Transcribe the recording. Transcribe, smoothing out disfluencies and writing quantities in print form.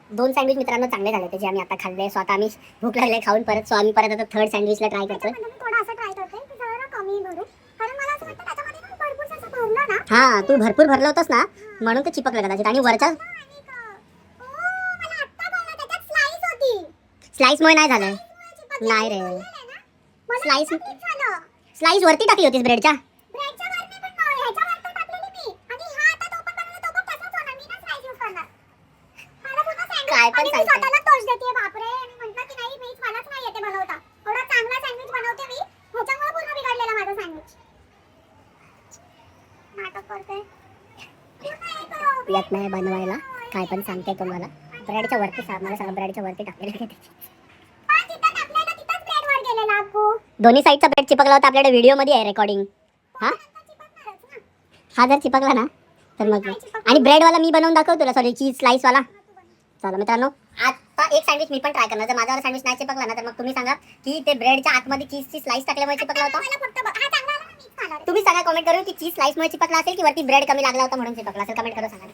2 sandwich मित्रांनो चांगले झाले होते जे आम्ही आता खाल्ले. सो आता आम्ही भूक लागले खाऊन परत. सो आम्ही परत आता थर्ड सँडविचला ट्राय करतोय. थोडा असं ट्राय करते की जरा कमी भरू, कारण मला असं वाटतं त्याच्यामध्ये ना भरपूर असं भरलं ना. हा तू भरपूर भरलं होतंस ना म्हणून ते चिपकलं कदाचित. आणि वरच्या मला आत्ता कळलं त्याच्यात स्लाइस होती. स्लाइसमुळे नाही झालं. नाही रे, स्लाइस स्लाइस वरती टाकली होतीस ब्रेडच्या. ब्रेडच्या वर नाही पण ह्याच्यावर तर टाकलेली मी. आणि हा आता तो पण बनवला तो पण तसाच होणार. मी ना स्लाइस यूज करणार. मला पूर्ण सँडविच काय पण आणि मी सांगते. स्वतःला दोष देते. बापरे, मी म्हटलं की नाही मीच मलाच नाही येते बनवता. एवढा चांगला सँडविच बनवते मी, ह्याच्यामुळे पूर्ण बिघडलेला माझा सँडविच. नाटक करते. येत नाही बनवायला. काय पण सांगते तुम्हाला. ब्रेडच्या वरती मला सांगा, ब्रेडच्या वरती टाकलेलं आहे त्याची. पण जिथं टाकलेलं तिथंच ब्रेडवर गेलेला अक्कू. दोन्ही साईडचा ब्रेड चिपकला होता. आपल्याकडे व्हिडिओ मध्ये आहे रेकॉर्डिंग. हा चिपकणारच ना. हा जर चिपकला ना तर मग. आणि ब्रेडवाला मी बनवून दाखवतो तुला. सॉरी, चीज स्लाइसवाला. चला मित्रांनो, आता एक सँडविच मी पण ट्राय करणार. जर माझ्यावर सँडविच नाही चिपकला ना तर मग तुम्ही सांगा की ते ब्रेडच्या आतमध्ये चीजची स्लाइस टाकल्यामुळे चिपकला होता. मला फक्त हा चांगला आला ना मीच खाणार. तुम्ही सांगा कमेंट करून की चीज स्लाइसमुळे चिपकला असेल की वरती ब्रेड कमी लागला होता म्हणून चिपकला असेल. कमेंट करून सांगा.